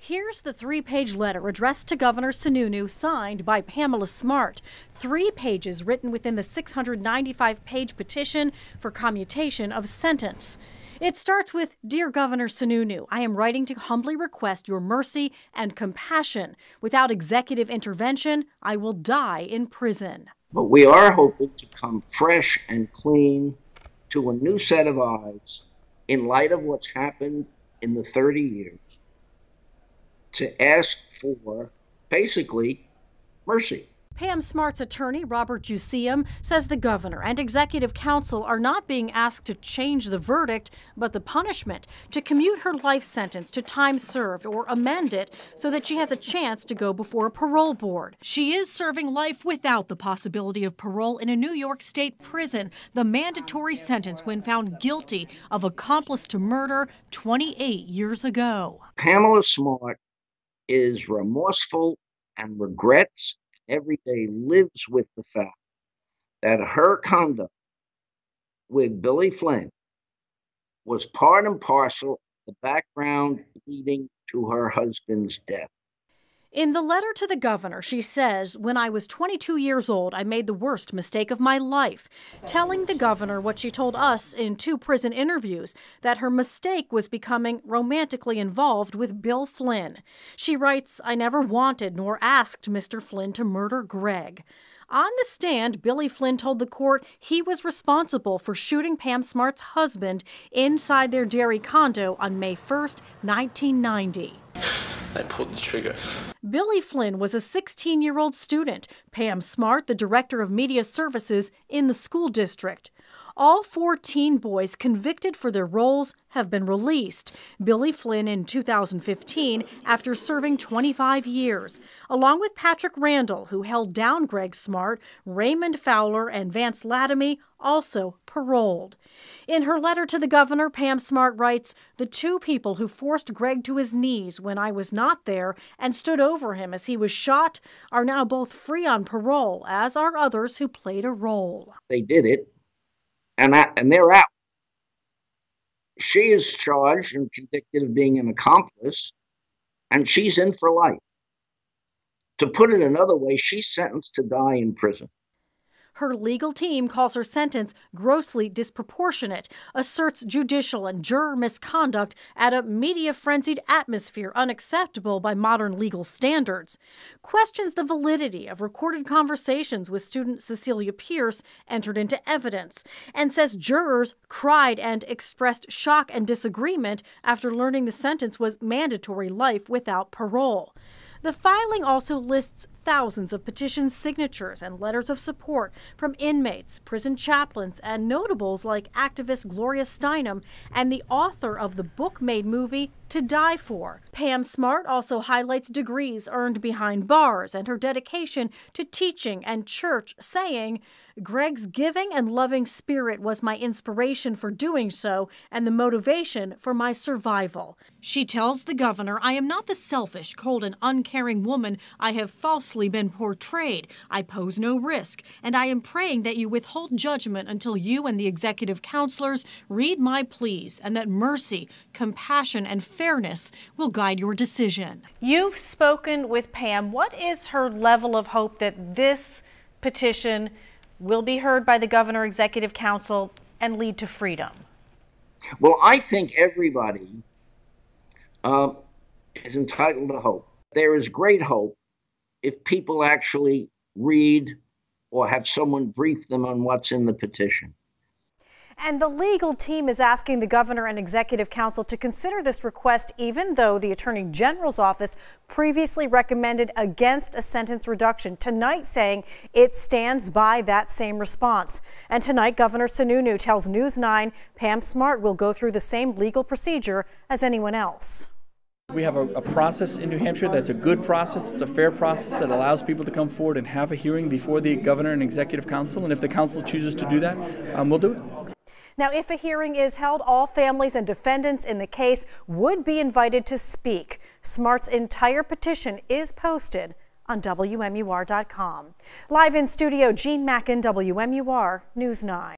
Here's the 3-page letter addressed to Governor Sununu, signed by Pamela Smart. 3 pages written within the 695-page petition for commutation of sentence. It starts with, "Dear Governor Sununu, I am writing to humbly request your mercy and compassion. Without executive intervention, I will die in prison." But we are hoping to come fresh and clean to a new set of eyes in light of what's happened in the 30 years to ask for, basically, mercy. Pam Smart's attorney, Robert Jusium, says the governor and executive council are not being asked to change the verdict, but the punishment, to commute her life sentence to time served or amend it so that she has a chance to go before a parole board. She is serving life without the possibility of parole in a New York State prison, the mandatory sentence when found guilty of accomplice to murder 28 years ago. Pamela Smart is remorseful and regrets every day, lives with the fact that her conduct with Billy Flynn was part and parcel of the background leading to her husband's death. In the letter to the governor, she says, "When I was 22 years old, I made the worst mistake of my life," telling the governor what she told us in 2 prison interviews, that her mistake was becoming romantically involved with Bill Flynn. She writes, "I never wanted nor asked Mr. Flynn to murder Greg." On the stand, Billy Flynn told the court he was responsible for shooting Pam Smart's husband inside their Derry condo on May 1st, 1990. I pulled the trigger. Billy Flynn was a 16-year-old student. Pam Smart, the director of media services in the school district. All 14 boys convicted for their roles have been released. Billy Flynn in 2015 after serving 25 years, along with Patrick Randall, who held down Greg Smart, Raymond Fowler, and Vance Latamy, also paroled. In her letter to the governor, Pam Smart writes, "The 2 people who forced Greg to his knees when I was not there and stood over him as he was shot are now both free on parole, as are others who played a role." They did it, and they're out. She is charged and convicted of being an accomplice, and she's in for life. To put it another way, she's sentenced to die in prison. Her legal team calls her sentence grossly disproportionate, asserts judicial and juror misconduct at a media-frenzied atmosphere unacceptable by modern legal standards, questions the validity of recorded conversations with student Cecilia Pierce entered into evidence, and says jurors cried and expressed shock and disagreement after learning the sentence was mandatory life without parole. The filing also lists thousands of petition signatures and letters of support from inmates, prison chaplains, and notables like activist Gloria Steinem and the author of the book-made movie To Die For. Pam Smart also highlights degrees earned behind bars and her dedication to teaching and church, saying, "Greg's giving and loving spirit was my inspiration for doing so and the motivation for my survival." She tells the governor, "I am not the selfish, cold, and uncaring woman I have falsely been portrayed. I pose no risk, and I am praying that you withhold judgment until you and the executive counselors read my pleas, and that mercy, compassion, and fairness will guide your decision." You've spoken with Pam. What is her level of hope that this petition will be heard by the governor, executive council, and lead to freedom? Well, I think everybody is entitled to hope. There is great hope if people actually read or have someone brief them on what's in the petition. And the legal team is asking the governor and executive council to consider this request, even though the attorney general's office previously recommended against a sentence reduction, tonight saying it stands by that same response. And tonight, Governor Sununu tells News 9 Pam Smart will go through the same legal procedure as anyone else. We have a process in New Hampshire that's a good process. It's a fair process that allows people to come forward and have a hearing before the governor and executive council. And if the council chooses to do that, we'll do it. Now, if a hearing is held, all families and defendants in the case would be invited to speak. Smart's entire petition is posted on WMUR.com. Live in studio, Jean Mackin, WMUR News 9.